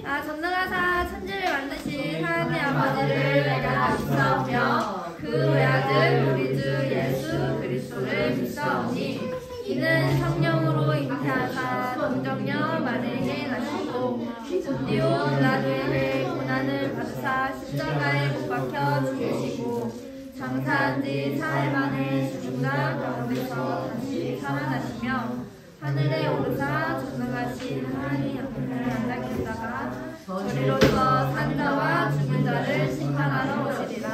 전능하사 천지를 만드신 하나님 아버지를 내가 믿사오며 그 외아들 우리 주 예수 그리스도를 믿사오니 이는 성령으로 잉태하사 동정녀 마리아에게 나시고 본디오 빌라도에게 고난을 받으사 십자가에 못 박혀 죽으시고 장사한 지 4일 만에 죽음과 가운데서 다시 살아나시며 하늘에 오르사 전능하신 하나님 앞에 앉아 계시다가 저리로서 산 자와 죽은 자를 심판하러 오시리라.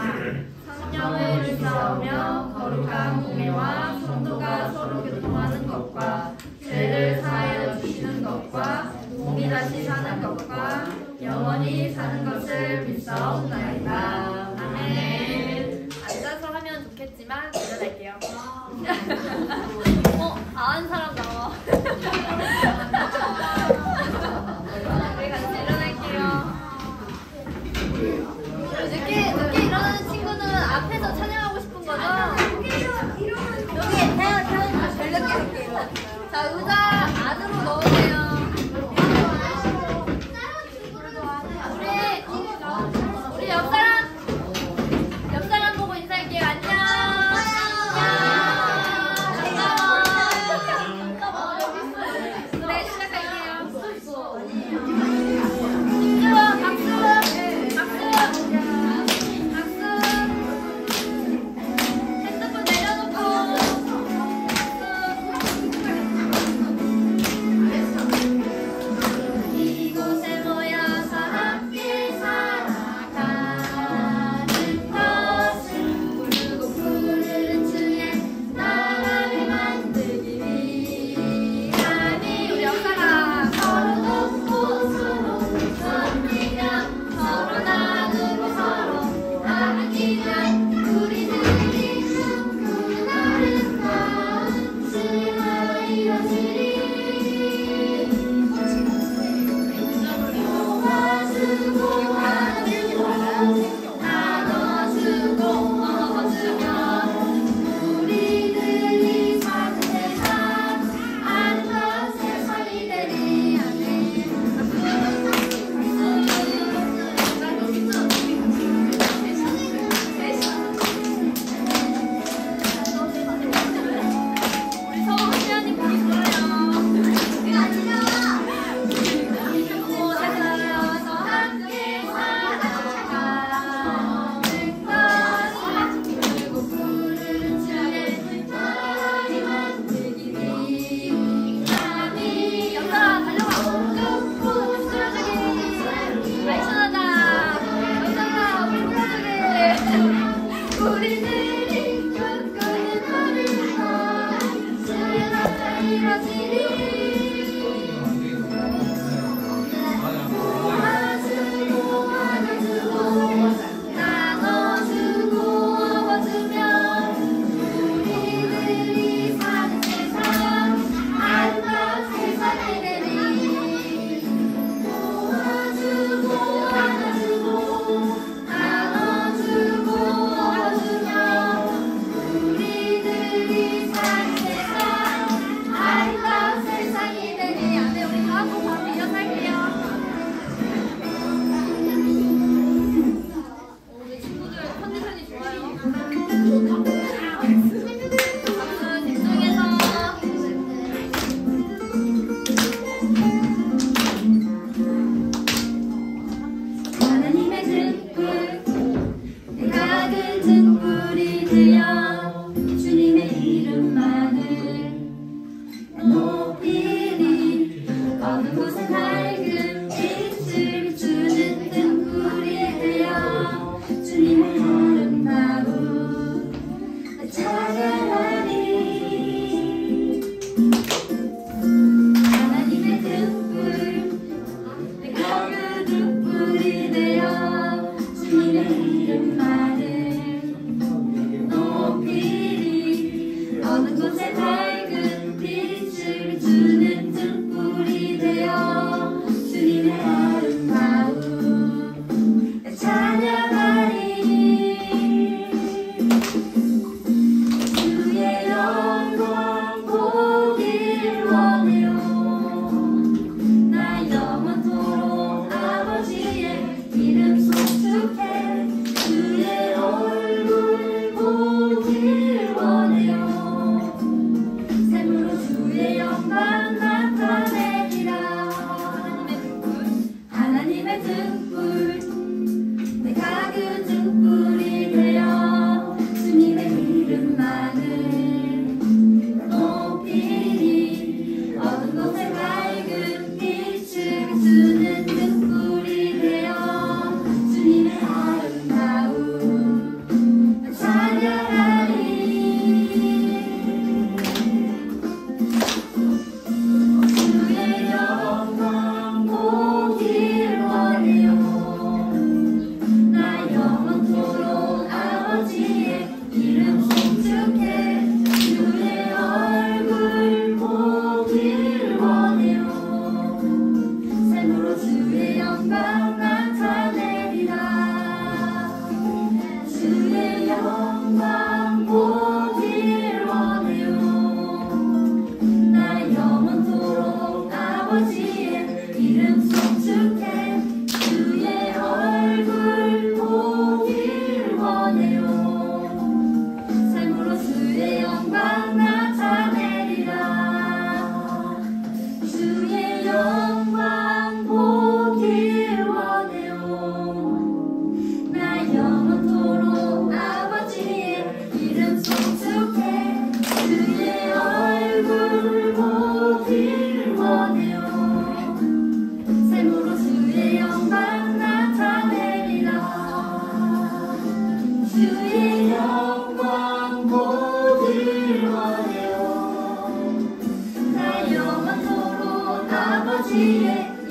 성령을 믿사오며 거룩한 공예와 성도가 서로 교통하는 것과 죄를 사하여 주시는 것과 몸이 다시 사는 것과 영원히 사는 것을 믿사옵나이다. 아멘. 앉아서 하면 좋겠지만 일어날게요. 아는 사람 나와. 우리 같이 일어날게요. 늦게 일어나는 친구는 앞에서 찬양하고 싶은 거죠? 여기 태연 별 늦게 할게요. 자, 의자 안으로 넣으세요. 우리 옆 사람 보고 인사할게요. 안녕.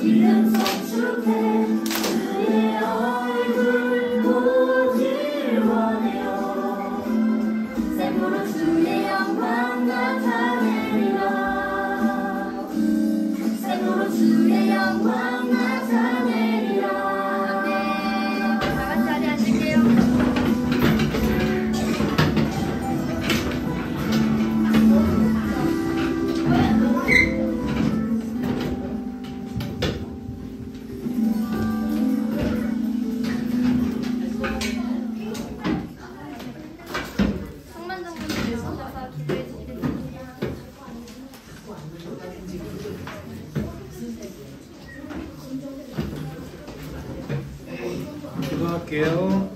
이름 송축해 주의 얼굴 보길 원해요. 샘으로 주의 영광 나타내리라. 샘으로 주의 영광 나타내리라. 네, 다 같이 자리 앉을게요. 성만정분들 오셔서 기도해 주시겠습니다. 기도할게요.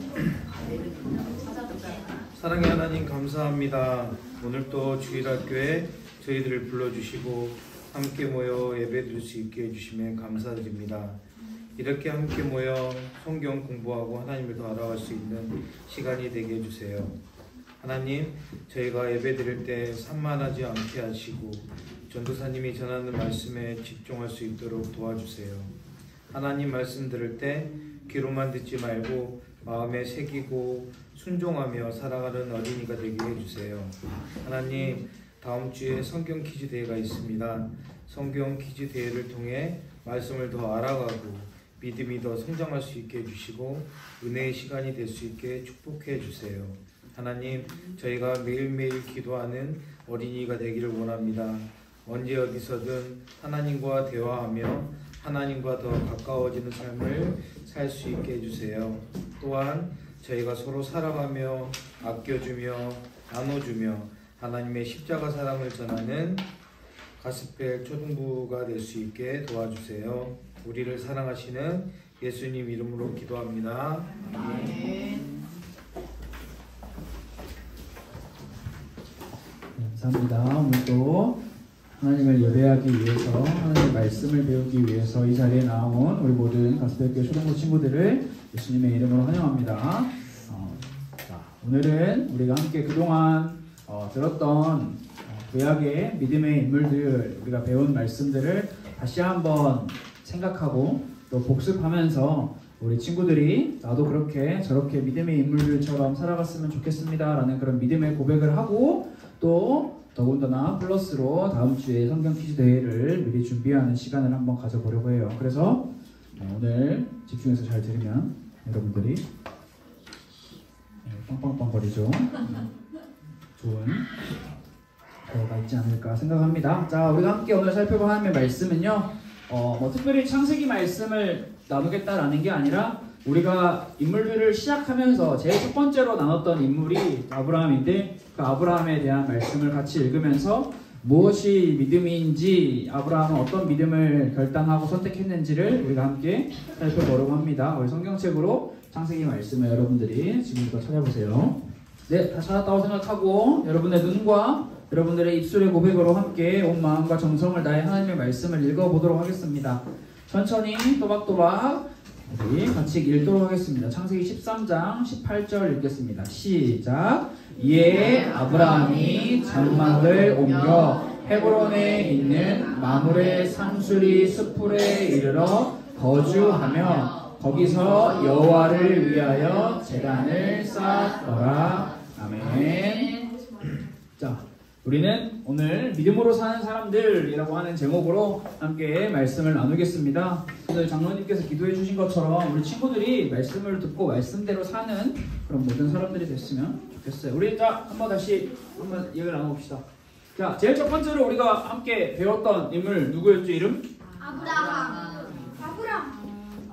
사랑의 하나님 감사합니다. 오늘 또 주일학교에 저희들을 불러주시고 함께 모여 예배드릴 수 있게 해주시면 감사드립니다. 이렇게 함께 모여 성경 공부하고 하나님을 더 알아갈 수 있는 시간이 되게 해주세요. 하나님, 저희가 예배드릴 때 산만하지 않게 하시고 전도사님이 전하는 말씀에 집중할 수 있도록 도와주세요. 하나님 말씀 들을 때 귀로만 듣지 말고 마음에 새기고 순종하며 살아가는 어린이가 되게 해주세요. 하나님, 다음 주에 성경 퀴즈 대회가 있습니다. 성경 퀴즈 대회를 통해 말씀을 더 알아가고 믿음이 더 성장할 수 있게 해주시고 은혜의 시간이 될 수 있게 축복해 주세요. 하나님, 저희가 매일매일 기도하는 어린이가 되기를 원합니다. 언제 어디서든 하나님과 대화하며 하나님과 더 가까워지는 삶을 살 수 있게 해주세요. 또한 저희가 서로 살아가며 아껴주며 나눠주며 하나님의 십자가 사랑을 전하는 가스펠 초등부가 될 수 있게 도와주세요. 우리를 사랑하시는 예수님 이름으로 기도합니다. 아멘. 감사합니다. 오늘도 하나님을 예배하기 위해서 하나님의 말씀을 배우기 위해서 이 자리에 나온 우리 모든 가스펠교회 초등부 친구들을 예수님의 이름으로 환영합니다. 자, 오늘은 우리가 함께 그동안 들었던 구약의 믿음의 인물들, 우리가 배운 말씀들을 다시 한번 생각하고 또 복습하면서 우리 친구들이 나도 그렇게 저렇게 믿음의 인물들처럼 살아갔으면 좋겠습니다 라는 그런 믿음의 고백을 하고 또 더군다나 플러스로 다음 주에 성경 퀴즈 대회를 미리 준비하는 시간을 한번 가져보려고 해요. 그래서 오늘 집중해서 잘 들으면 여러분들이 빵빵빵거리죠. 좋은 대화가 있지 않을까 생각합니다. 자, 우리가 함께 오늘 살펴볼 하나님의 말씀은요, 특별히 창세기 말씀을 나누겠다라는 게 아니라 우리가 인물들을 시작하면서 제일 첫 번째로 나눴던 인물이 아브라함인데 그 아브라함에 대한 말씀을 같이 읽으면서 무엇이 믿음인지, 아브라함은 어떤 믿음을 결단하고 선택했는지를 우리가 함께 살펴보려고 합니다. 우리 성경책으로 창세기 말씀을 여러분들이 지금부터 찾아보세요. 네, 다 찾았다고 생각하고 여러분의 눈과 여러분들의 입술의 고백으로 함께 온 마음과 정성을 다해 하나님의 말씀을 읽어보도록 하겠습니다. 천천히 또박또박 우리 같이 읽도록 하겠습니다. 창세기 13장 18절 읽겠습니다. 시작. 이에 아브라함이 장막을 옮겨 헤브론에 있는 마므레 상수리 숲풀에 이르러 거주하며 거기서 여호와를 위하여 제단을 쌓았더라. 아멘. 자, 우리는 오늘 믿음으로 사는 사람들이라고 하는 제목으로 함께 말씀을 나누겠습니다. 오늘 장로님께서 기도해 주신 것처럼 우리 친구들이 말씀을 듣고 말씀대로 사는 그런 모든 사람들이 됐으면 좋겠어요. 우리 자, 한번 다시 한번 얘기를 나눠봅시다. 자, 제일 첫 번째로 우리가 함께 배웠던 인물 누구였죠? 이름?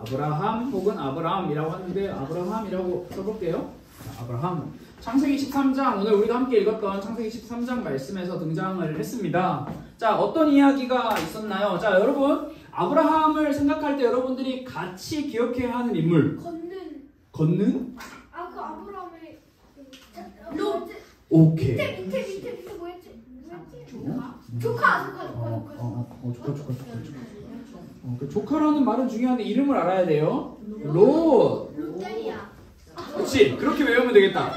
아브라함 혹은 아브라함이라고 하는데 아브라함이라고 써볼게요. 자, 아브라함. 창세기 13장, 오늘 우리가 함께 읽었던 창세기 13장 말씀에서 등장을 했습니다. 자, 어떤 이야기가 있었나요? 자, 여러분, 아브라함을 생각할 때 여러분들이 같이 기억해야 하는 인물. 걷는? 아, 그 아브라함의 오케이. 밑에 뭐였지? 조카. 조카. 그 조카라는 말은 중요한데 이름을 알아야 돼요. 롯데리아. 그렇지, 그렇게 외우면 되겠다.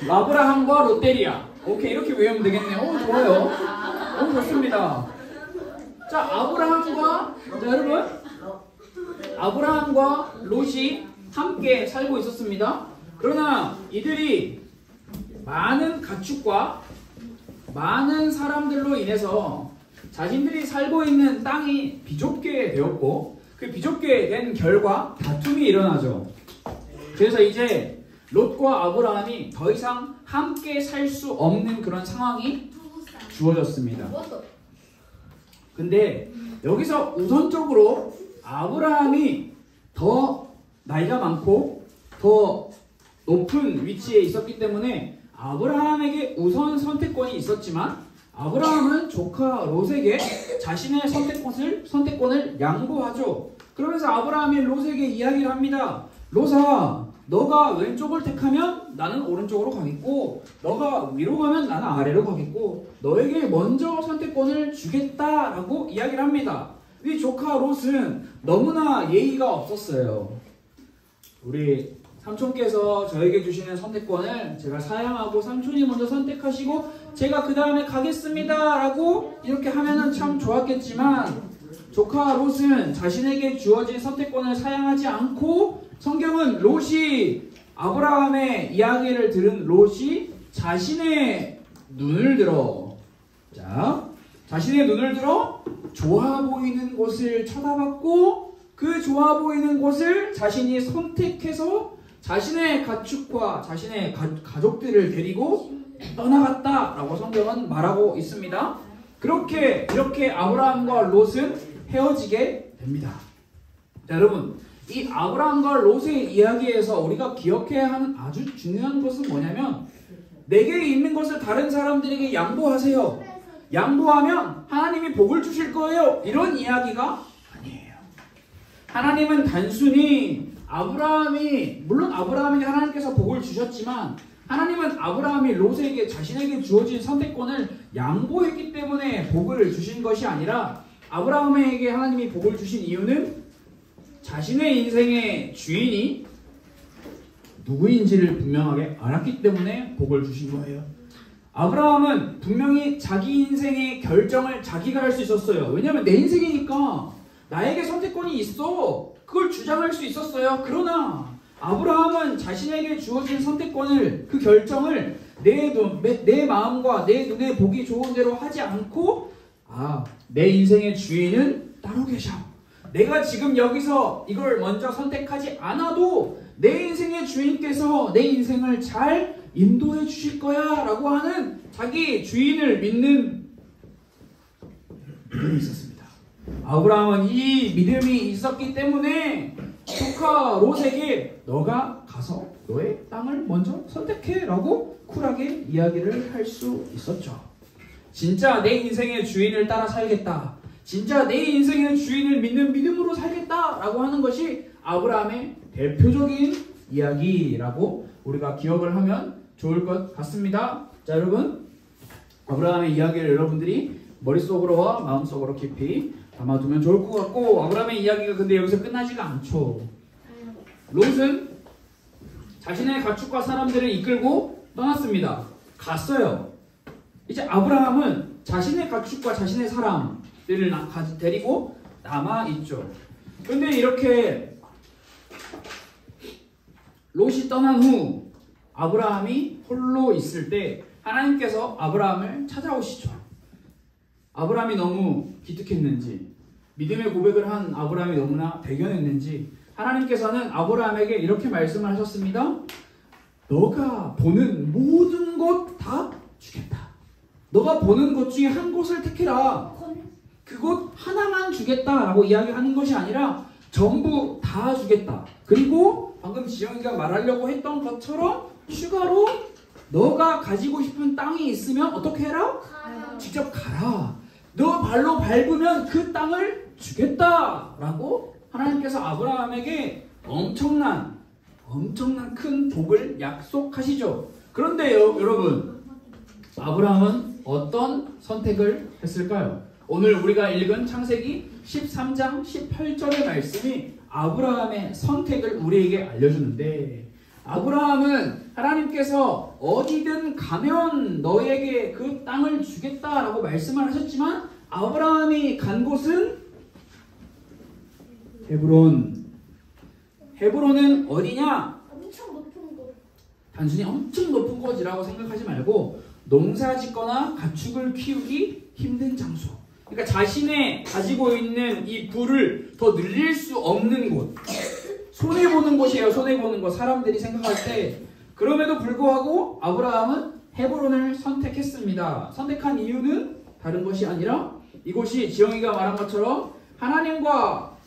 아브라함과 롯데리아. 오케이, 이렇게 외우면 되겠네요. 좋아요. 너무 좋습니다. 자, 아브라함과, 자, 여러분, 아브라함과 롯이 함께 살고 있었습니다. 그러나 이들이 많은 가축과 많은 사람들로 인해서 자신들이 살고 있는 땅이 비좁게 되었고, 그 비좁게 된 결과 다툼이 일어나죠. 그래서 이제 롯과 아브라함이 더 이상 함께 살 수 없는 그런 상황이 주어졌습니다. 근데 여기서 우선적으로 아브라함이 더 나이가 많고 더 높은 위치에 있었기 때문에 아브라함에게 우선 선택권이 있었지만, 아브라함은 조카 롯에게 자신의 선택권을 양보하죠. 그러면서 아브라함이 롯에게 이야기를 합니다. 롯아, 너가 왼쪽을 택하면 나는 오른쪽으로 가겠고, 너가 위로 가면 나는 아래로 가겠고, 너에게 먼저 선택권을 주겠다라고 이야기를 합니다. 이 조카 롯은 너무나 예의가 없었어요. 우리 삼촌께서 저에게 주시는 선택권을 제가 사양하고 삼촌이 먼저 선택하시고 제가 그 다음에 가겠습니다 라고 이렇게 하면은 참 좋았겠지만, 조카 롯은 자신에게 주어진 선택권을 사양하지 않고, 성경은 롯이 아브라함의 이야기를 들은 롯이 자신의 눈을 들어 좋아 보이는 곳을 쳐다봤고, 그 좋아 보이는 곳을 자신이 선택해서 자신의 가축과 자신의 가족들을 데리고 떠나갔다라고 성경은 말하고 있습니다. 이렇게 아브라함과 롯은 헤어지게 됩니다. 자, 여러분, 이 아브라함과 롯의 이야기에서 우리가 기억해야 하는 아주 중요한 것은 뭐냐면, 내게 있는 것을 다른 사람들에게 양보하세요. 양보하면 하나님이 복을 주실 거예요. 이런 이야기가 아니에요. 하나님은 단순히 물론 아브라함에게 하나님께서 복을 주셨지만, 하나님은 아브라함이 롯에게 자신에게 주어진 선택권을 양보했기 때문에 복을 주신 것이 아니라, 아브라함에게 하나님이 복을 주신 이유는 자신의 인생의 주인이 누구인지를 분명하게 알았기 때문에 복을 주신 거예요. 아브라함은 분명히 자기 인생의 결정을 자기가 할 수 있었어요. 왜냐하면 내 인생이니까 나에게 선택권이 있어. 그걸 주장할 수 있었어요. 그러나 아브라함은 자신에게 주어진 선택권을, 그 결정을 내 마음과 내 눈에 보기 좋은 대로 하지 않고, 내 인생의 주인은 따로 계셔. 내가 지금 여기서 이걸 먼저 선택하지 않아도 내 인생의 주인께서 내 인생을 잘 인도해 주실 거야 라고 하는 자기 주인을 믿는 믿음이 있었습니다. 아브라함은 이 믿음이 있었기 때문에 조카 롯에게 너가 가서 너의 땅을 먼저 선택해 라고 쿨하게 이야기를 할 수 있었죠. 진짜 내 인생의 주인을 따라 살겠다, 진짜 내 인생의 주인을 믿는 믿음으로 살겠다 라고 하는 것이 아브라함의 대표적인 이야기라고 우리가 기억을 하면 좋을 것 같습니다. 자, 여러분, 아브라함의 이야기를 여러분들이 머릿속으로와 마음속으로 깊이 담아두면 좋을 것 같고, 아브라함의 이야기가 근데 여기서 끝나지가 않죠. 롯은 자신의 가축과 사람들을 이끌고 떠났습니다. 갔어요. 이제 아브라함은 자신의 가축과 자신의 사람들을 데리고 남아있죠. 근데 이렇게 롯이 떠난 후 아브라함이 홀로 있을 때 하나님께서 아브라함을 찾아오시죠. 아브라함이 너무 기특했는지, 믿음의 고백을 한 아브라함이 너무나 대견했는지 하나님께서는 아브라함에게 이렇게 말씀을 하셨습니다. 너가 보는 모든 것 다 주겠다. 너가 보는 것 중에 한 곳을 택해라. 그곳 하나만 주겠다라고 이야기하는 것이 아니라 전부 다 주겠다. 그리고 방금 지영이가 말하려고 했던 것처럼 추가로 너가 가지고 싶은 땅이 있으면 어떻게 해라? 직접 가라. 너 발로 밟으면 그 땅을 주겠다라고 하나님께서 아브라함에게 엄청난 큰 복을 약속하시죠. 그런데 여러분, 아브라함은 어떤 선택을 했을까요? 오늘 우리가 읽은 창세기 13장 18절의 말씀이 아브라함의 선택을 우리에게 알려주는데, 아브라함은 하나님께서 어디든 가면 너에게 그 땅을 주겠다라고 말씀을 하셨지만, 아브라함이 간 곳은 헤브론, 헤브론은 어디냐? 엄청 높은 곳. 단순히 엄청 높은 곳이라고 생각하지 말고 농사 짓거나 가축을 키우기 힘든 장소. 그러니까 자신의 가지고 있는 이 부를 더 늘릴 수 없는 곳. 손해보는 곳이에요. 손해보는 곳. 사람들이 생각할 때. 그럼에도 불구하고 아브라함은 헤브론을 선택했습니다. 선택한 이유는 다른 것이 아니라 이곳이 지영이가 말한 것처럼 하나님과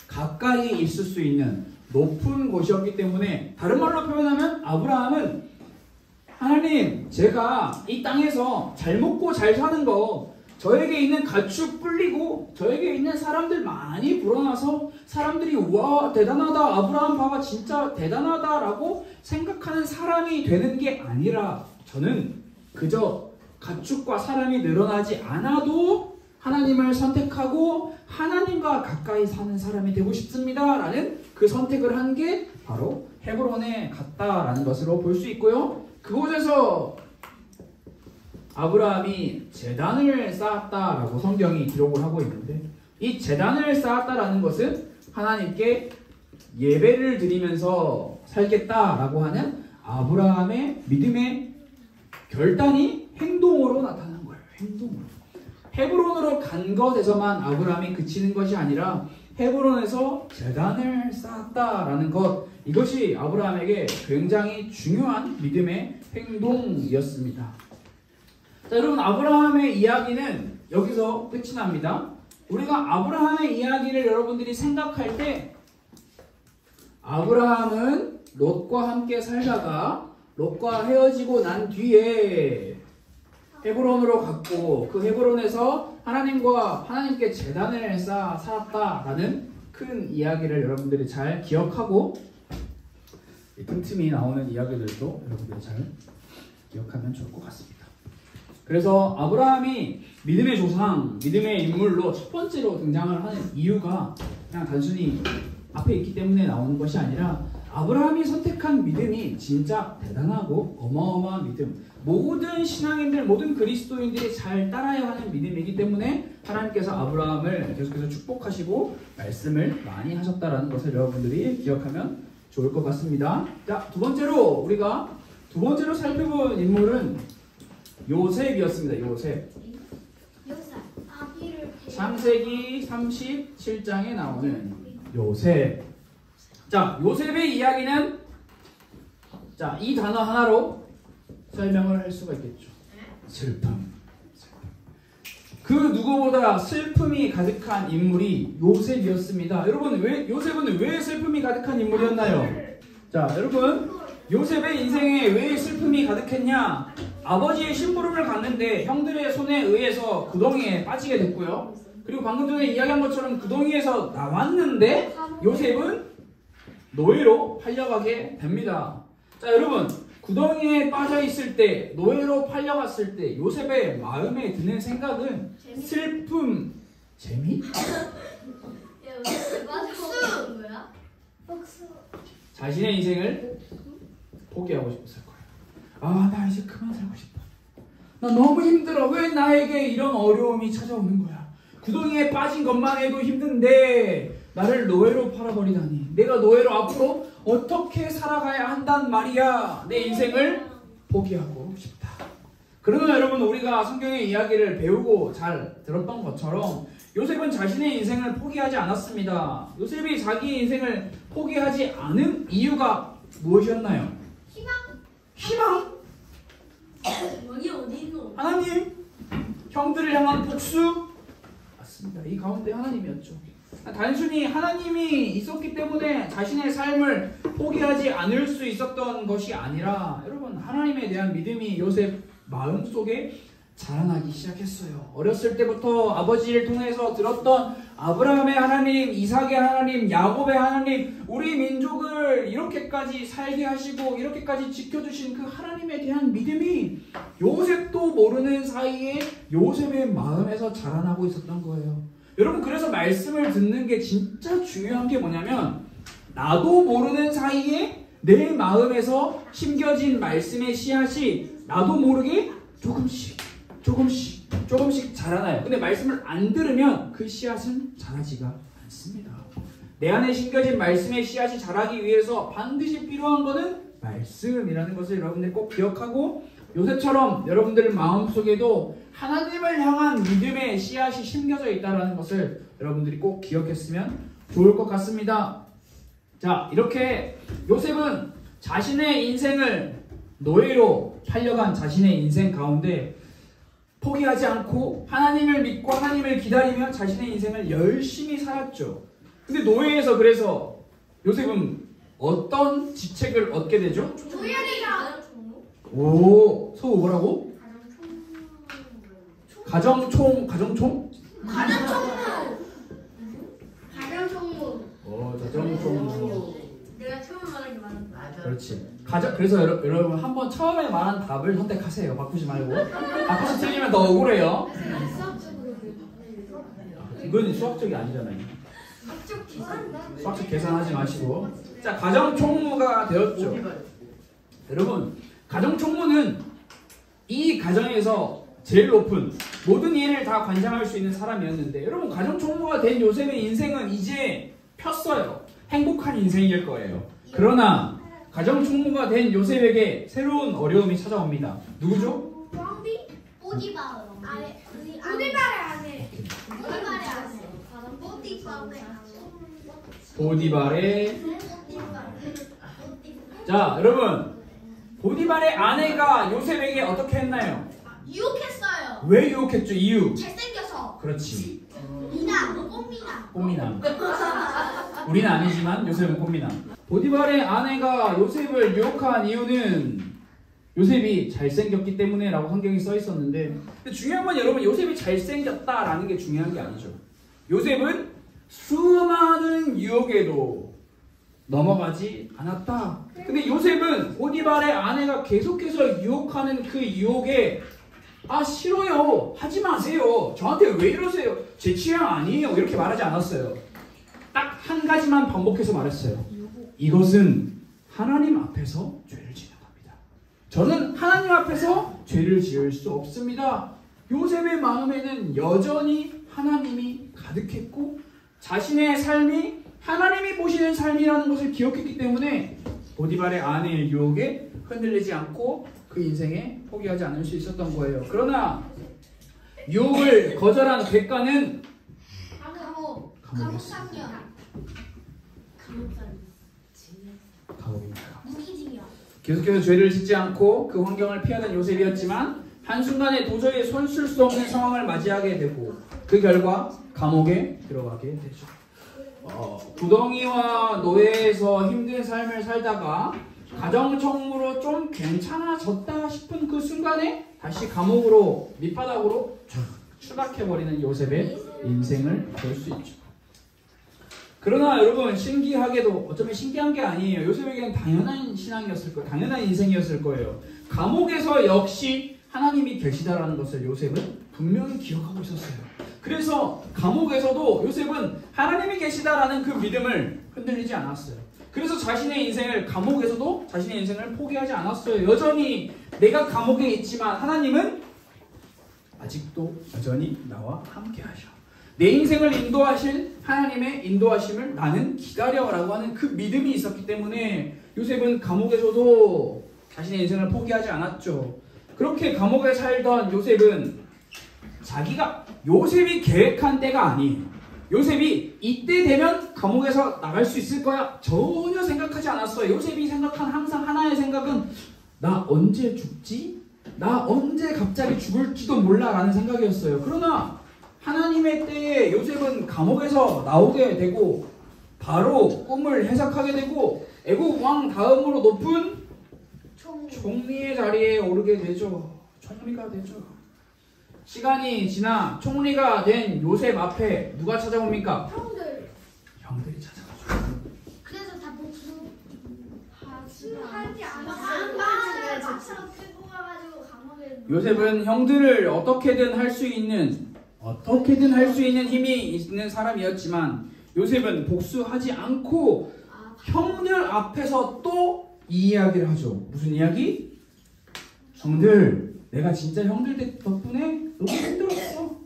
가까이 있을 수 있는 높은 곳이었기 때문에, 다른 말로 표현하면 아브라함은 하나님, 제가 이 땅에서 잘 먹고 잘 사는 거, 저에게 있는 가축 불리고 저에게 있는 사람들 많이 불어나서 사람들이 와 대단하다, 아브라함 봐봐 진짜 대단하다라고 생각하는 사람이 되는 게 아니라, 저는 그저 가축과 사람이 늘어나지 않아도 하나님을 선택하고 하나님과 가까이 사는 사람이 되고 싶습니다 라는 그 선택을 한 게 바로 헤브론에 갔다라는 것으로 볼 수 있고요. 그곳에서 아브라함이 제단을 쌓았다라고 성경이 기록을 하고 있는데, 이 제단을 쌓았다라는 것은 하나님께 예배를 드리면서 살겠다라고 하는 아브라함의 믿음의 결단이 행동으로 나타난 거예요. 행동으로. 헤브론으로 간 것에서만 아브라함이 그치는 것이 아니라 헤브론에서 제단을 쌓았다라는 것, 이것이 아브라함에게 굉장히 중요한 믿음의 행동이었습니다. 자, 여러분, 아브라함의 이야기는 여기서 끝이 납니다. 우리가 아브라함의 이야기를 여러분들이 생각할 때, 아브라함은 롯과 함께 살다가 롯과 헤어지고 난 뒤에 헤브론으로 갔고, 그 헤브론에서 하나님께 제단을 쌓았다라는 큰 이야기를 여러분들이 잘 기억하고, 틈틈이 나오는 이야기들도 여러분들이 잘 기억하면 좋을 것 같습니다. 그래서 아브라함이 믿음의 조상, 믿음의 인물로 첫 번째로 등장을 하는 이유가 그냥 단순히 앞에 있기 때문에 나오는 것이 아니라, 아브라함이 선택한 믿음이 진짜 대단하고 어마어마한 믿음, 모든 신앙인들, 모든 그리스도인들이 잘 따라야 하는 믿음이기 때문에 하나님께서 아브라함을 계속해서 축복하시고 말씀을 많이 하셨다라는 것을 여러분들이 기억하면 좋을 것 같습니다. 자, 우리가 두 번째로 살펴본 인물은 요셉이었습니다. 요셉. 창세기 37장에 나오는 요셉. 자, 요셉의 이야기는, 자, 이 단어 하나로 설명을 할 수가 있겠죠. 슬픔. 그 누구보다 슬픔이 가득한 인물이 요셉이었습니다. 여러분, 요셉은 왜 슬픔이 가득한 인물이었나요? 자, 여러분, 요셉의 인생에 왜 슬픔이 가득했냐? 아버지의 심부름을 갔는데 형들의 손에 의해서 구덩이에 빠지게 됐고요. 그리고 방금 전에 이야기한 것처럼 구덩이에서 나왔는데 요셉은 노예로 팔려가게 됩니다. 자, 여러분, 구덩이에 빠져 있을 때, 노예로 팔려갔을 때 요셉의 마음에 드는 생각은 슬픔, 재미? 자신의 인생을 포기하고 싶었을 거예요. 아, 나 이제 그만 살고 싶어. 나 너무 힘들어. 왜 나에게 이런 어려움이 찾아오는 거야? 구덩이에 빠진 것만 해도 힘든데 나를 노예로 팔아버리다니. 내가 노예로 앞으로 어떻게 살아가야 한단 말이야. 내 인생을 포기하고 싶다. 그러나 여러분, 우리가 성경의 이야기를 배우고 잘 들었던 것처럼 요셉은 자신의 인생을 포기하지 않았습니다. 요셉이 자기 인생을 포기하지 않은 이유가 무엇이었나요? 희망? 여기 어디 있노? 하나님? 형들을 향한 복수? 맞습니다. 이 가운데 하나님이었죠. 단순히 하나님이 있었기 때문에 자신의 삶을 포기하지 않을 수 있었던 것이 아니라, 여러분, 하나님에 대한 믿음이 요셉 마음속에 자라나기 시작했어요. 어렸을 때부터 아버지를 통해서 들었던 아브라함의 하나님, 이삭의 하나님, 야곱의 하나님, 우리 민족을 이렇게까지 살게 하시고 이렇게까지 지켜주신 그 하나님에 대한 믿음이 요셉도 모르는 사이에 요셉의 마음에서 자라나고 있었던 거예요. 여러분, 그래서 말씀을 듣는 게 진짜 중요한 게 뭐냐면, 나도 모르는 사이에 내 마음에서 심겨진 말씀의 씨앗이 나도 모르게 조금씩 자라나요. 근데 말씀을 안 들으면 그 씨앗은 자라지가 않습니다. 내 안에 심겨진 말씀의 씨앗이 자라기 위해서 반드시 필요한 거는 말씀이라는 것을 여러분들 꼭 기억하고 요셉처럼 여러분들 마음속에도 하나님을 향한 믿음의 씨앗이 심겨져 있다는 것을 여러분들이 꼭 기억했으면 좋을 것 같습니다. 자, 이렇게 요셉은 자신의 인생을 노예로 팔려간 자신의 인생 가운데 포기하지 않고 하나님을 믿고 하나님을 기다리며 자신의 인생을 열심히 살았죠. 근데 노예에서 그래서 요셉은 어떤 직책을 얻게 되죠? 조연이가 오, 서우 뭐라고? 가정총? 가정총무. 가정총무. 내가 처음 말한 게 맞았다. 그렇지. 그래서 여러분 한번 처음에 말한 답을 선택하세요. 바꾸지 말고. 바꿔서 틀리면 더 억울해요. 이건 수학적이 아니잖아요. 수학적 계산하지 마시고. 자, 가정총무가 되었죠. 여러분, 가정총무는 이 가정에서 제일 높은 모든 일을 다 관장할 수 있는 사람이었는데, 여러분, 가정총무가 된 요셉의 인생은 이제 폈어요. 행복한 인생일 거예요. 그러나 가정총무가 된 요셉에게 새로운 어려움이 찾아옵니다. 누구죠? 왕비? 뽀디바르. 아래. 우리말에 안해. 우리말에 안해. 보디발의 자, 여러분, 보디발의 아내가 요셉에게 어떻게 했나요? 유혹했어요. 왜 유혹했죠? 이유. 잘생겨서. 그렇지. 미남, 꽃미남. 꽃미남. 우리는 아니지만 요셉은 꽃미남. 보디발의 아내가 요셉을 유혹한 이유는 요셉이 잘생겼기 때문에 라고 성경에 써 있었는데, 근데 중요한 건 여러분, 요셉이 잘생겼다라는 게 중요한 게 아니죠. 요셉은 수많은 유혹에도 넘어가지 않았다. 근데 요셉은 보디발의 아내가 계속해서 유혹하는 그 유혹에 싫어요, 하지 마세요, 저한테 왜 이러세요, 제 취향 아니에요, 이렇게 말하지 않았어요. 딱 한 가지만 반복해서 말했어요. 이것은 하나님 앞에서 죄를 지는 겁니다. 저는 하나님 앞에서 죄를 지을 수 없습니다. 요셉의 마음에는 여전히 하나님이 가득했고 자신의 삶이 하나님이 보시는 삶이라는 것을 기억했기 때문에 보디발의 아내의 유혹에 흔들리지 않고 그 인생에 포기하지 않을 수 있었던 거예요. 그러나 유혹을 거절한 대가는 감옥 3년. 감옥입니다. 무기징역. 계속해서 죄를 짓지 않고 그 환경을 피하던 요셉이었지만 한순간에 도저히 손쓸 수 없는 상황을 맞이하게 되고 그 결과 감옥에 들어가게 되죠. 구덩이와 노예에서 힘든 삶을 살다가 가정총무로 좀 괜찮아졌다 싶은 그 순간에 다시 감옥으로, 밑바닥으로 추락해버리는 요셉의 인생을 볼 수 있죠. 그러나 여러분, 신기하게도 어쩌면 신기한 게 아니에요. 요셉에게는 당연한 신앙이었을 거예요. 당연한 인생이었을 거예요. 감옥에서 역시 하나님이 계시다라는 것을 요셉은 분명히 기억하고 있었어요. 그래서 감옥에서도 요셉은 하나님이 계시다라는 그 믿음을 흔들리지 않았어요. 그래서 자신의 인생을, 감옥에서도 자신의 인생을 포기하지 않았어요. 여전히 내가 감옥에 있지만 하나님은 아직도 여전히 나와 함께 하셔. 내 인생을 인도하실 하나님의 인도하심을 나는 기다려라고 하는 그 믿음이 있었기 때문에 요셉은 감옥에서도 자신의 인생을 포기하지 않았죠. 그렇게 감옥에 살던 요셉은 자기가, 요셉이 계획한 때가 아니에요. 요셉이 이때 되면 감옥에서 나갈 수 있을 거야, 전혀 생각하지 않았어요. 요셉이 생각한 항상 하나의 생각은 나 언제 죽지? 나 언제 갑자기 죽을지도 몰라 라는 생각이었어요. 그러나 하나님의 때에 요셉은 감옥에서 나오게 되고 바로 꿈을 해석하게 되고 애국 왕 다음으로 높은 총리의 자리에 오르게 되죠. 총리가 되죠. 시간이 지나 총리가 된 요셉 앞에 누가 찾아옵니까? 형들이 찾아가죠. 그래서 다 복수하지 않았어요. 막상 끌고 가가지고 감옥에. 요셉은 형들을 어떻게든 할 수 있는 힘이 있는 사람이었지만 요셉은 복수하지 않고 형들 앞에서 또 이 이야기를 하죠. 무슨 이야기? 형들, 내가 진짜 형들 덕분에 너무 힘들었어.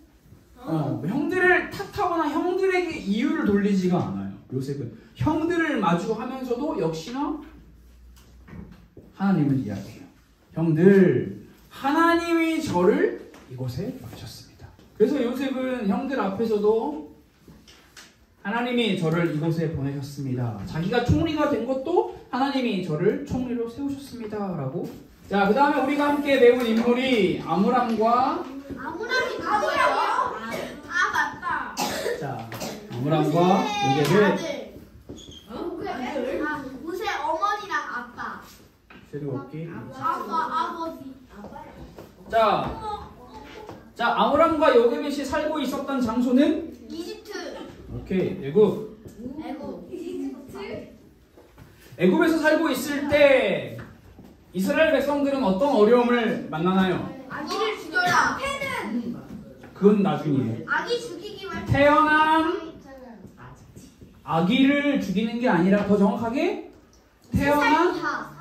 형들을 탓하거나 형들에게 이유를 돌리지가 않아요. 요셉은 형들을 마주하면서도 역시나 하나님을 이야기해요. 형들, 하나님이 저를 이곳에 보내셨습니다. 그래서 요셉은 형들 앞에서도 하나님이 저를 이곳에 보내셨습니다. 자기가 총리가 된 것도 하나님이 저를 총리로 세우셨습니다. 라고. 자, 그 다음에 우리가 함께 배운 인물이 아므람과 아무랑이 누구예요? 아 맞다. 자, 아므람과 요셉의 아들. 아 모세 어머니랑 아빠. 세리걷기. 아버지. 자, 아므람과 요게벳이 살고 있었던 장소는 이집트. 오케이, 애굽. 애국. 애굽에서 살고 있을 때 이스라엘 백성들은 어떤 어려움을 만나나요? 아기를 죽여라. 패는 그건 나중이에요. 아기 죽이기만. 태어난 아기를 죽이는 게 아니라 더 정확하게 태어난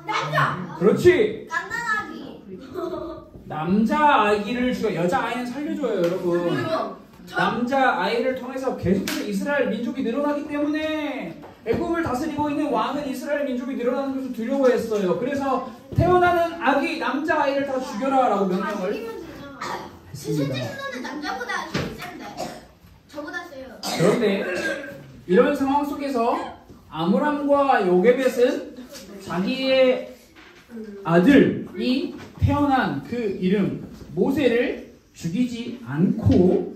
남자. 그렇지, 깐난아기. 남자 아기를 죽여. 여자 아이는 살려줘요, 여러분. 남자 아이를 통해서 계속해서 이스라엘 민족이 늘어나기 때문에 애굽을 다스리고 있는 왕은 이스라엘 민족이 늘어나는 것을 두려워했어요. 그래서 태어나는 아기 남자 아이를 다 죽여라라고 명령을 했습니다. 실제 수는 남자보다 센데. 저보다 세요. 그런데 이런 상황 속에서 아므람과 요게벳은 자기의 아들이 태어난 그 이름 모세를 죽이지 않고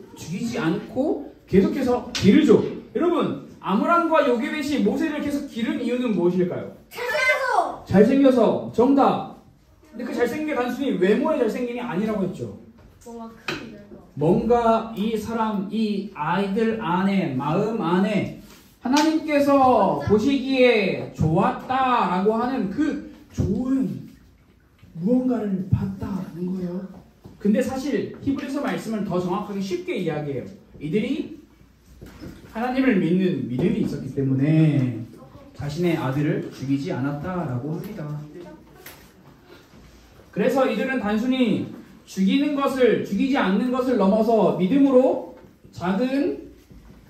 계속해서 기르죠. 여러분, 아므람과 요게벳이 모세를 계속 기른 이유는 무엇일까요? 잘생겨서. 정답. 근데 그 잘생긴 게 단순히 외모의 잘생김이 아니라고 했죠. 뭔가 이 사람, 이 아이들 안에, 마음 안에 하나님께서 보시기에 좋았다라고 하는 그 좋은 무언가를 봤다는 거예요. 근데 사실 히브리서 말씀을 더 정확하게 쉽게 이야기해요. 이들이 하나님을 믿는 믿음이 있었기 때문에 자신의 아들을 죽이지 않았다라고 합니다. 그래서 이들은 단순히 죽이지 않는 것을 넘어서 믿음으로 작은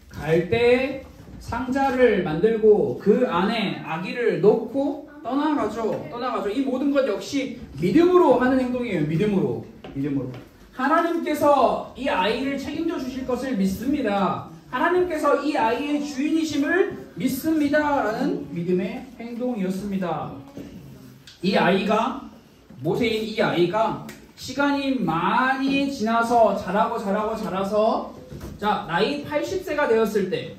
갈대 상자를 만들고 그 안에 아기를 넣고 떠나가죠. 이 모든 것 역시 믿음으로 하는 행동이에요. 믿음으로. 하나님께서 이 아이를 책임져 주실 것을 믿습니다. 하나님께서 이 아이의 주인이심을 믿습니다라는 믿음의 행동이었습니다. 모세인 이 아이가 시간이 많이 지나서 자라서 자, 나이 80세가 되었을 때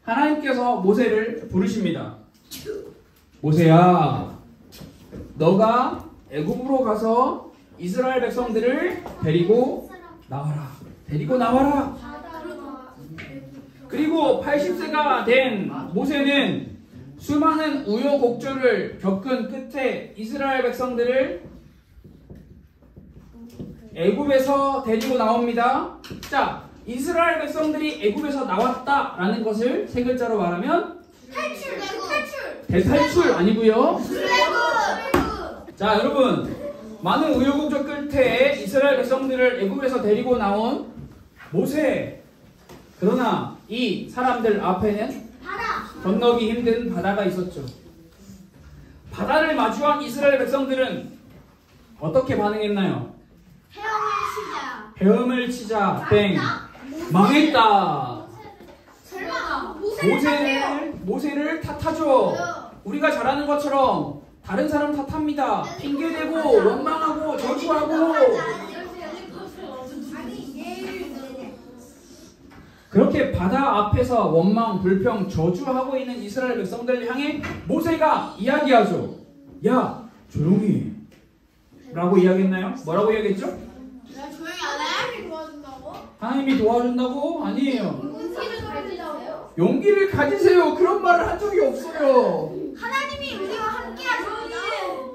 하나님께서 모세를 부르십니다. 모세야, 너가 애굽으로 가서 이스라엘 백성들을 데리고 나와라. 그리고 80세가 된 모세는 수많은 우여곡절을 겪은 끝에 이스라엘 백성들을 애굽에서 데리고 나옵니다. 자, 이스라엘 백성들이 애굽에서 나왔다라는 것을 세 글자로 말하면 대탈출 아니고요. 자, 여러분, 많은 우여곡절 끝에 이스라엘 백성들을 애굽에서 데리고 나온 모세. 그러나 이 사람들 앞에는 건너기 힘든 바다가 있었죠. 바다를 마주한 이스라엘 백성들은 어떻게 반응했나요? 헤엄을 치자. 땡. 망했다. 모세를 탓하죠. 우리가 잘하는 것처럼 다른 사람 탓합니다. 핑계대고 원망하고 저주하고 그렇게 바다 앞에서 원망, 불평, 저주하고 있는 이스라엘 백성들을 향해 모세가 이야기하죠. 야, 조용히 라고 이야기했나요? 뭐라고 이야기했죠? 조용히 안 해? 하나님이 도와준다고? 아니에요. 용기를 가지세요. 그런 말을 한 적이 없어요. 하나님이 우리와 함께 하십니다.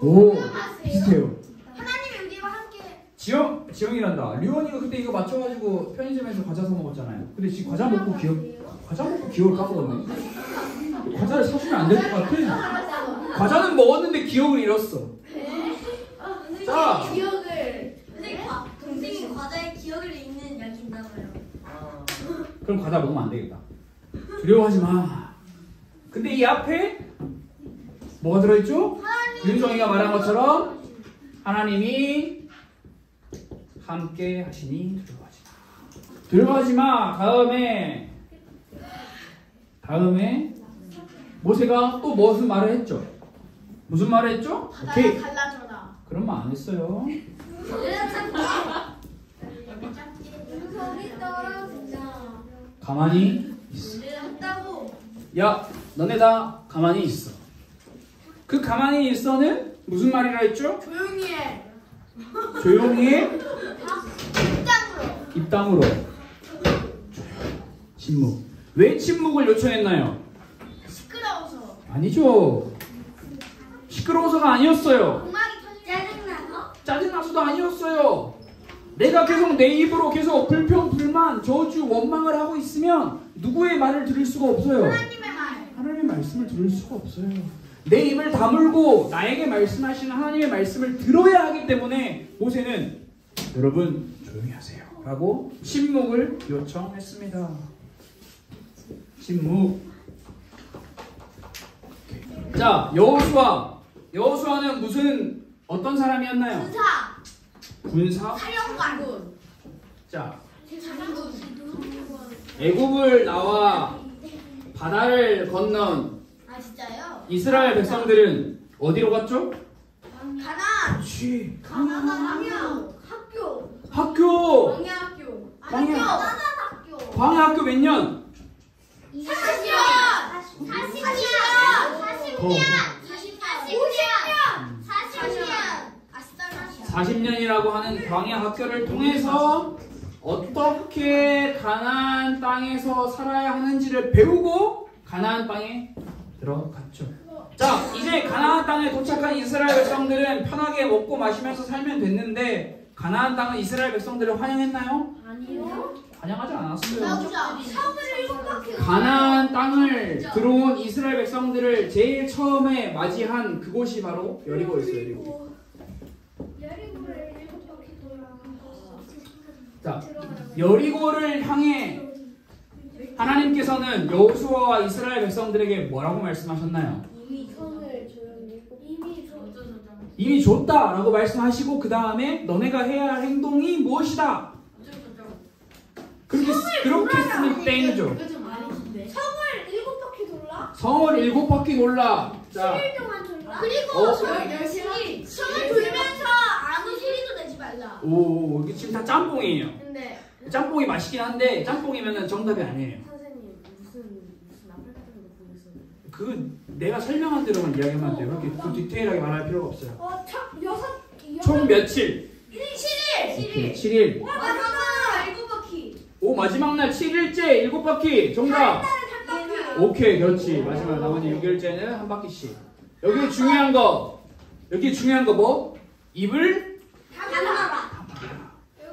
오, 비슷해요. 하나님이 우리와 함께. 지영이란다. 류원이가 그때 이거 맞춰가지고 편의점에서 과자 사 먹었잖아요. 근데 지금 과자 먹고 기억을 까먹었네. 과자를 사주면 안 될 것 같아. 과자는 먹었는데 기억을 잃었어. 자, 동생이 과자의 기억을 잃는 약이 있나 봐요. 그럼 과자 먹으면 안 되겠다. 두려워하지 마. 근데 이 앞에 뭐가 들어있죠? 윤성이가 말한 것처럼 하나님이 함께 하시니 들어가지 마. 다음에 모세가 또 무슨 말을 했죠? 무슨 말을 했죠? 바다에 오케이. 갈라져라. 그런 말 안 했어요. 소리 떨어진다. 가만히 있어. 했다고. 야, 너네 다 가만히 있어. 그 가만히 있어는 무슨 말이라 했죠? 조용히 해. 조용히 해. 입장으로. 입당으로. 침묵. 왜 침묵을 요청했나요? 시끄러워서. 아니죠. 시끄러워서가 아니었어요. 음악이 짜증나서? 짜증나서도 아니었어요. 내가 계속 내 입으로 계속 불평, 불만, 저주, 원망을 하고 있으면 누구의 말을 들을 수가 없어요. 하나님의 말. 하나님의 말씀을 들을 수가 없어요. 내 입을 다물고 나에게 말씀하시는 하나님의 말씀을 들어야 하기 때문에 모세는 여러분 조용히 하세요 라고 침묵을 요청했습니다. 침묵. 자, 여호수아는 무슨 어떤 사람이었나요? 군사. 군사? 사령관. 자, 장군. 애굽을 나와 바다를 건넌 아 진짜요? 이스라엘 백성들은 어디로 갔죠? 가난. 그렇지. 가난 학교. 학교. 광야학교. 광야. 가난 학교. 광야학교 몇 년? 40년. 40년이라고 하는 광야학교를 통해서 어떻게 가나안 땅에서 살아야 하는지를 배우고 가나안 땅에 들어갔죠. 자, 이제 가나안 땅에 도착한 이스라엘 백성들은 편하게 먹고 마시면서 살면 됐는데 가나안 땅은 이스라엘 백성들을 환영했나요? 아니요. 환영하지 않았어요. 성을 7바퀴. 가나안 땅을 들어온 이스라엘 백성들을 제일 처음에 맞이한 그곳이 바로 여리고였어요. 여리고. 여리고를 7바퀴 돌아가서 자, 여리고를 향해 하나님께서는 여호수아와 이스라엘 백성들에게 뭐라고 말씀하셨나요? 이미 손을 조용히 이미 이미 줬다라고 말씀하시고 그 다음에 너네가 해야 할 행동이 무엇이다? 그렇게 했으면 땡이죠. 성을 7바퀴 돌라? 성을 7바퀴 돌라. 자, 7일 동안 돌라? 그리고 열심히 성을 돌면서 아무 소리도 내지 말라. 오, 이게 지금 다 짬뽕이에요. 근데 짬뽕이 맛있긴 한데 짬뽕이면 정답이 아니에요. 선생님 무슨 나팔 같은 거 보냈어요? 그 내가 설명한 대로만 이야기하면 돼요. 그렇게 그 디테일하게 말할 필요가 없어요. 참 총 며칠? 7일. 7일. 마지막 7바퀴. 오, 마지막 날 7일째 7바퀴. 정답. 오케이, 그렇지. 마지막 나머지 6일째는 한 바퀴씩. 여기 중요한 거 뭐? 입을 닫아라.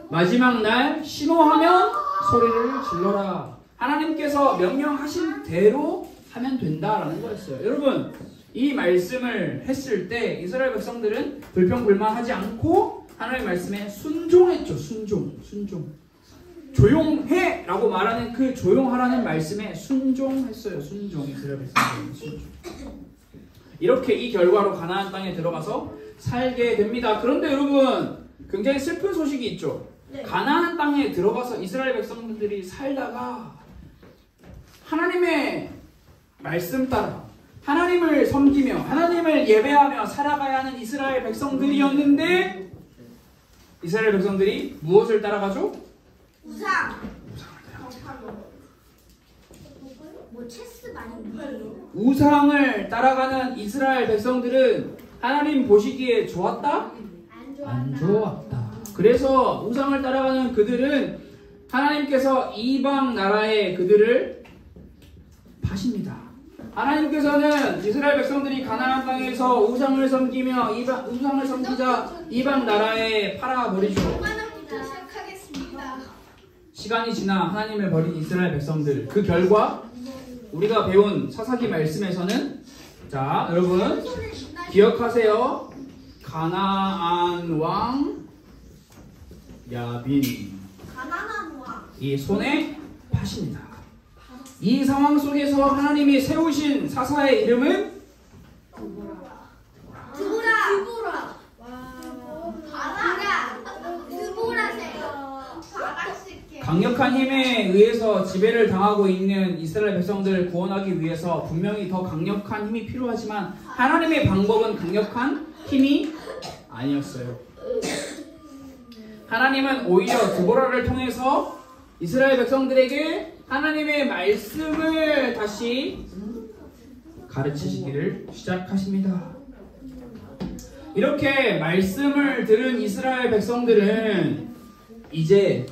마지막 날 신호하면 소리를 질러라. 하나님께서 명령하신 대로 하면 된다라는 거였어요. 여러분, 이 말씀을 했을 때 이스라엘 백성들은 불평불만하지 않고 하나님의 말씀에 순종했죠. 순종. 조용해 라고 말하는 그 조용하라는 말씀에 순종했어요. 순종. 이스라엘 백성들은 순종. 이렇게 이 결과로 가나안 땅에 들어가서 살게 됩니다. 그런데 여러분, 굉장히 슬픈 소식이 있죠. 가나안 땅에 들어가서 이스라엘 백성들이 살다가 하나님의 말씀 따라 하나님을 섬기며 하나님을 예배하며 살아가야 하는 이스라엘 백성들이었는데 이스라엘 백성들이 무엇을 따라가죠? 우상을 뭐 체스 많이 먹어요? 우상을 따라가는 이스라엘 백성들은 하나님 보시기에 좋았다? 안 좋았다. 그래서 우상을 따라가는 그들은 하나님께서 이방 나라에 그들을 파십니다. 하나님께서는 이스라엘 백성들이 가나안 땅에서 우상을 섬기며 우상을 섬기자 이방 나라에 팔아버리죠. 시작하겠습니다. 시간이 지나 하나님을 버린 이스라엘 백성들, 그 결과 우리가 배운 사사기 말씀에서는, 자 여러분 기억하세요. 가나안 왕 야빈 가난한 왕. 이 손에 파십니다. 이 상황 속에서 하나님이 세우신 사사의 이름은 드보라. 강력한 힘에 의해서 지배를 당하고 있는 이스라엘 백성들을 구원하기 위해서 분명히 더 강력한 힘이 필요하지만 하나님의 방법은 강력한 힘이 아니었어요. 하나님은 오히려 드보라를 통해서 이스라엘 백성들에게 하나님의 말씀을 다시 가르치시기를 시작하십니다. 이렇게 말씀을 들은 이스라엘 백성들은 이제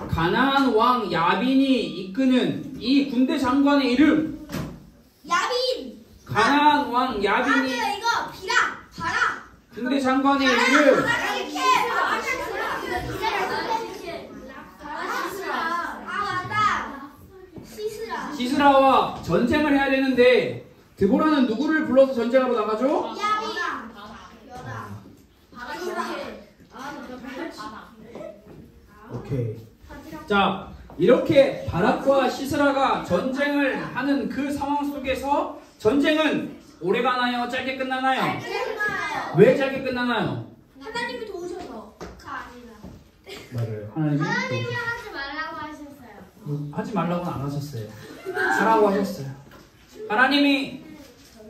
가나안 왕 야빈이 이끄는 이 군대 장관의 이름, 야빈. 가나안 왕 야빈이 이거 바람. 군대 장관의 이름 시스라와 전쟁을 해야 되는데 드보라는 누구를 불러서 전쟁하러 나가죠? 오케이. 자, 이렇게 바락과 시스라가 전쟁을 하는 그 상황 속에서 전쟁은 오래 가나요? 짧게 끝나나요? 왜 짧게 끝나나요? 하나님이 도우셔서. 맞아요. 하나님이 하지 말라고 하셨어요. 하지 말라고는 안 하셨어요. 하라고 하셨어요. 하나님이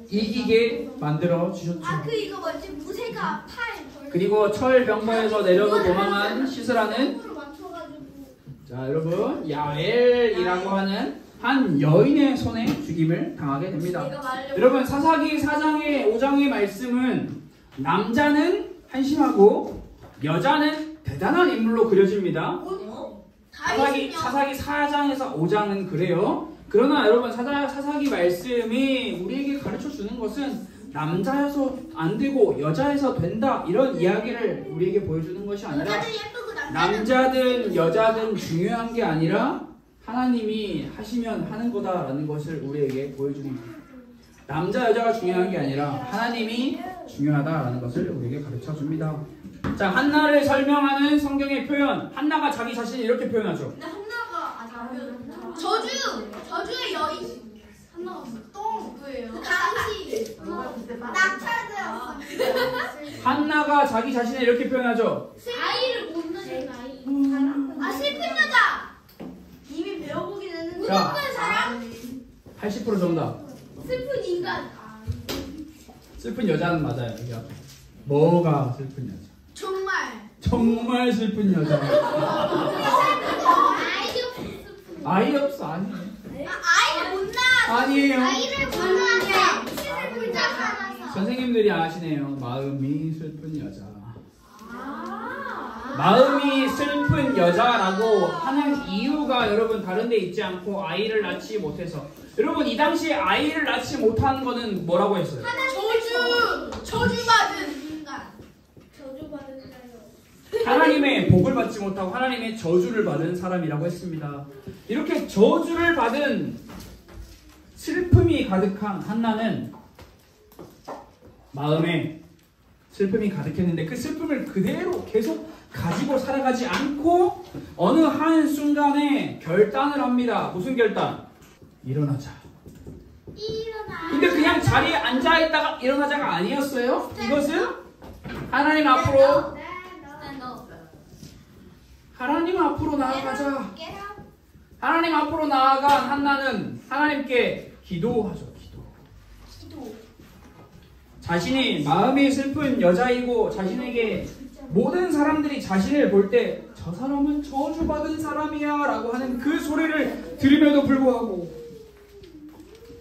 이기게 만들어 주셨죠. 이거 뭐지? 무쇠가 팔. 그리고 철병거에서 내려서 도망한 시스라는 자 여러분 야엘이라고 하는 한 여인의 손에 죽임을 당하게 됩니다. 여러분 사사기 4장의 5장의 말씀은 남자는 한심하고 여자는 대단한 인물로 그려집니다. 사사기 4장에서 5장은 그래요. 그러나 여러분 사사기 말씀이 우리에게 가르쳐주는 것은 남자여서 안 되고 여자여서 된다 이런 이야기를 우리에게 보여주는 것이 아니라 남자든 여자든 중요한 게 아니라 하나님이 하시면 하는 거다라는 것을 우리에게 보여주는 거예요. 남자 여자가 중요한 게 아니라 하나님이 중요하다라는 것을 우리에게 가르쳐줍니다. 자, 한나를 설명하는 성경의 표현, 한나가 자기 자신을 이렇게 표현하죠. 저주의 여인. 강시. 낙찰되었어. 한나가 자기 자신을 이렇게 표현하죠. 아이를 못 낳는 아이. 슬픈 여자. 이미 배워보긴 했는데. 자, 슬픈 사람. 80% 정답. 슬픈 인간. 슬픈 여자는 맞아요. 여기 앞에. 뭐가 슬픈 여자? 정말 슬픈 여자. 아이 없어 아니에요. 아이를 못 낳아. 아니에요. 아이를 못 낳아. 슬픈 여자. 선생님들이 아시네요. 마음이 슬픈 여자. 마음이 슬픈 여자라고 하는 이유가 여러분 다른 데 있지 않고 아이를 낳지 못해서. 여러분 이 당시에 아이를 낳지 못하는 거는 뭐라고 했어요? 저주받은 인간. 저주받은 사람. 하나님의 복을 받지 못하고 하나님의 저주를 받은 사람이라고 했습니다. 이렇게 저주를 받은 슬픔이 가득한 한나는 마음에 슬픔이 가득했는데 그 슬픔을 그대로 계속 가지고 살아가지 않고 어느 한순간에 결단을 합니다. 무슨 결단? 일어나자. 근데 그냥 자리에 앉아있다가 일어나자가 아니었어요. 이것은 하나님 앞으로 나아가자. 하나님 앞으로 나아간 한나는 하나님께 기도하죠. 기도. 자신이 마음이 슬픈 여자이고 자신에게 모든 사람들이 자신을 볼 때 저 사람은 저주받은 사람이야 라고 하는 그 소리를 들음에도 불구하고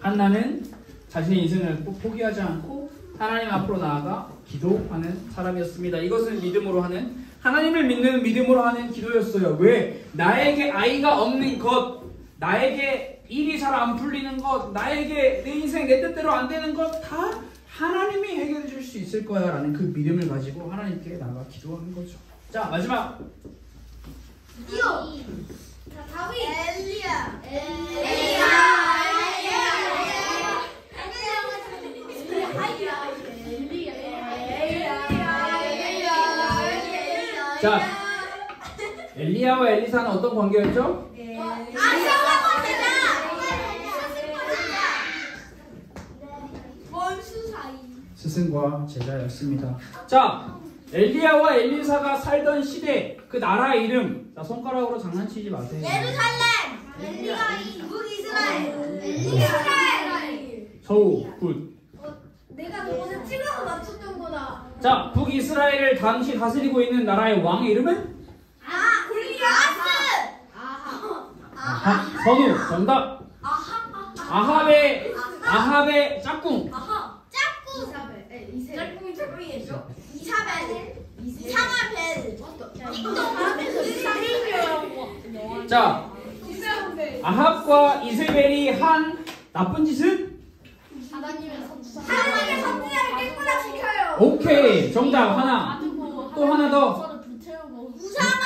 한나는 자신의 인생을 포기하지 않고 하나님 앞으로 나아가 기도하는 사람이었습니다. 이것은 믿음으로 하는, 하나님을 믿는 믿음으로 하는 기도였어요. 왜? 나에게 아이가 없는 것, 나에게 일이 잘 안 풀리는 것, 나에게 내 인생 내 뜻대로 안 되는 것 다 하나님이 해결해 줄 수 있을 거야 라는 그 믿음을 가지고 하나님께 나아가 기도하는 거죠. 자, 마지막 다윗. 엘리야. 자, 엘리야와 엘리사는 어떤 관계였죠? 아사와 제자. 스승과 제자였습니다. 자, 엘리야와 엘리사가 살던 시대 그 나라의 이름. 자, 손가락으로 장난치지 마세요. 예루살렘. 엘리야이. 북이스라엘. 이스라엘. 서우 굿. 내가 저번에 찍어서 맞췄던 거다. 자, 북이스라엘을 당시 다스리고 있는 나라의 왕의 이름은? 골리아스. 아하. 선우 정답. 아합의 짝꿍. 짝꿍. 짝꿍이 짝꿍이겠죠? 이사벨. 이상아벨. 자, 아합과 이세벨이 한 나쁜 짓은? 하나님의 선지자를 깨끗하게 시켜요. 오케이, 정답 하나. 또 하나 더. 우상을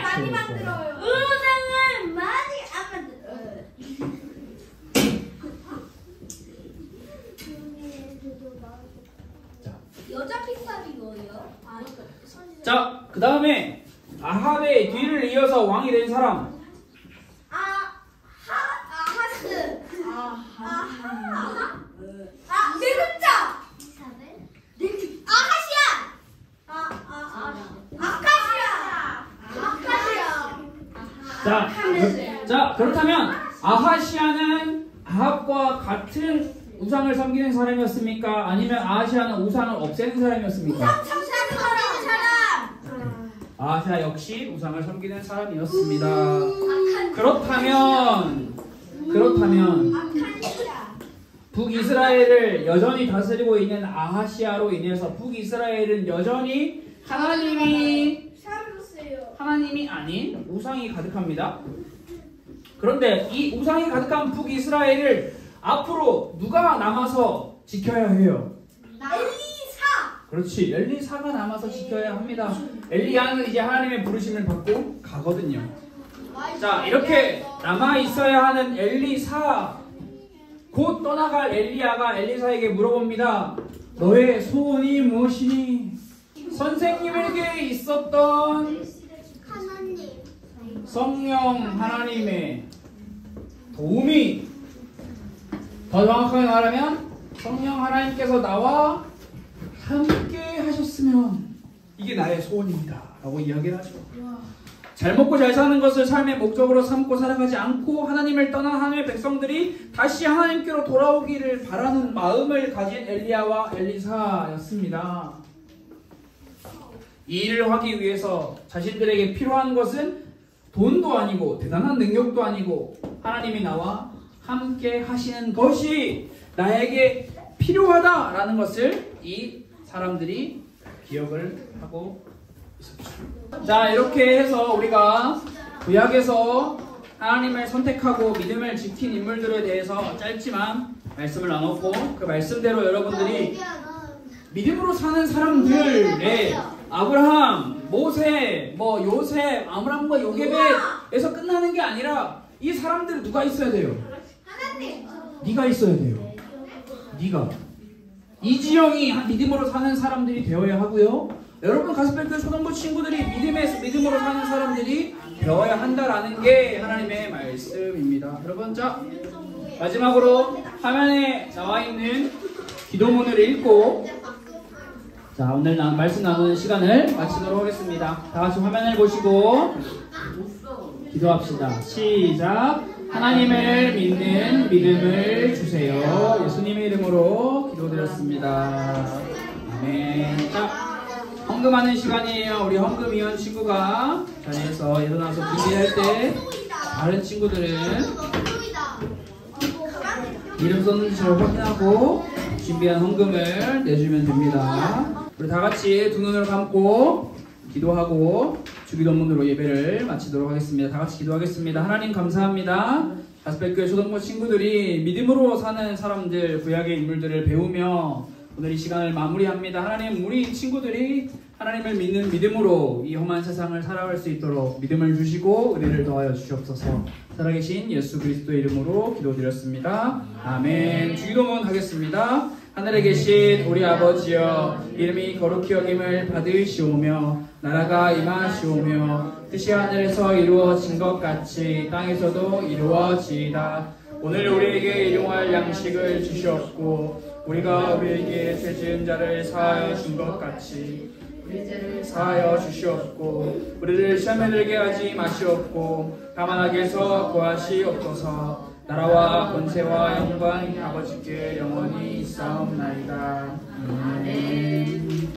많이 만들어요. 우상을 많이 안 만들어요. 여자 픽살이 뭐예요? 자, 그 다음에 아합의 뒤를 이어서 왕이 된 사람. 아하스. 네 글자. 아카시아. 자, 그렇다면 아하시아는 아합과 같은 우상을 섬기는 사람이었습니까? 아니면 아하시아는 우상을 없애는 사람이었습니까? 참사는 버리는 사람. 아하시아 역시 우상을 섬기는 사람이었습니다. 그렇다면 아카시아. 북이스라엘을 여전히 다스리고 있는 아하시아로 인해서 북이스라엘은 여전히 하나님이 아닌 우상이 가득합니다. 그런데 이 우상이 가득한 북이스라엘을 앞으로 누가 남아서 지켜야 해요? 엘리사. 그렇지, 엘리사가 남아서 지켜야 합니다. 엘리야는 이제 하나님의 부르심을 받고 가거든요. 자, 이렇게 남아 있어야 하는 엘리사, 곧 떠나갈 엘리야가 엘리사에게 물어봅니다. 너의 소원이 무엇이니? 선생님에게 있었던 성령 하나님의 도움이, 더 정확하게 말하면 성령 하나님께서 나와 함께 하셨으면 이게 나의 소원입니다 라고 이야기를 하죠. 잘 먹고 잘 사는 것을 삶의 목적으로 삼고 살아가지 않고 하나님을 떠난 하나님의 백성들이 다시 하나님께로 돌아오기를 바라는 마음을 가진 엘리야와 엘리사였습니다. 이 일을 하기 위해서 자신들에게 필요한 것은 돈도 아니고 대단한 능력도 아니고 하나님이 나와 함께 하시는 것이 나에게 필요하다라는 것을 이 사람들이 기억을 하고 있었죠. 자, 이렇게 해서 우리가 구약에서 하나님을 선택하고 믿음을 지킨 인물들에 대해서 짧지만 말씀을 나눴고, 그 말씀대로 여러분들이 믿음으로 사는 사람들의 아브라함, 모세, 요셉, 아므람과 요게벳에서 끝나는 게 아니라 이 사람들 누가 있어야 돼요? 하나님. 네가 있어야 돼요. 네가. 이지영이 믿음으로 사는 사람들이 되어야 하고요. 여러분 가스펠교 초등부 친구들이 믿음으로 사는 사람들이 되어야 한다라는 게 하나님의 말씀입니다. 여러분, 자, 마지막으로 화면에 나와 있는 기도문을 읽고 자, 오늘 말씀 나누는 시간을 마치도록 하겠습니다. 다 같이 화면을 보시고 기도합시다. 시작. 하나님을 믿는 믿음을 주세요. 예수님의 이름으로 기도드렸습니다. 아멘. 자, 헌금하는 시간이에요. 우리 헌금위원 친구가 자리에서 일어나서 준비할 때 다른 친구들은 이름 썼는지 잘 확인하고 준비한 헌금을 내주면 됩니다. 우리 다 같이 두 눈을 감고 기도하고 주기도문으로 예배를 마치도록 하겠습니다. 다 같이 기도하겠습니다. 하나님 감사합니다. 가스펠교회 초등부 친구들이 믿음으로 사는 사람들, 구약의 인물들을 배우며 오늘 이 시간을 마무리합니다. 하나님, 우리 친구들이 하나님을 믿는 믿음으로 이 험한 세상을 살아갈 수 있도록 믿음을 주시고 은혜를 더하여 주시옵소서. 살아계신 예수 그리스도의 이름으로 기도드렸습니다. 아멘. 주기도문 하겠습니다. 하늘에 계신 우리 아버지여, 이름이 거룩히 여김을 받으시오며 나라가 임하시오며 뜻이 하늘에서 이루어진 것 같이 땅에서도 이루어지이다. 오늘 우리에게 일용할 양식을 주시옵고 우리가 우리에게 죄 지은 자를 사하여 준 것 같이 우리 죄를 사하여 주시옵고 우리를 시험에 들게 하지 마시옵고 다만 악에서 구하시옵소서. 나라와 권세와 영광이 아버지께 영원히 있사옵나이다. 아멘.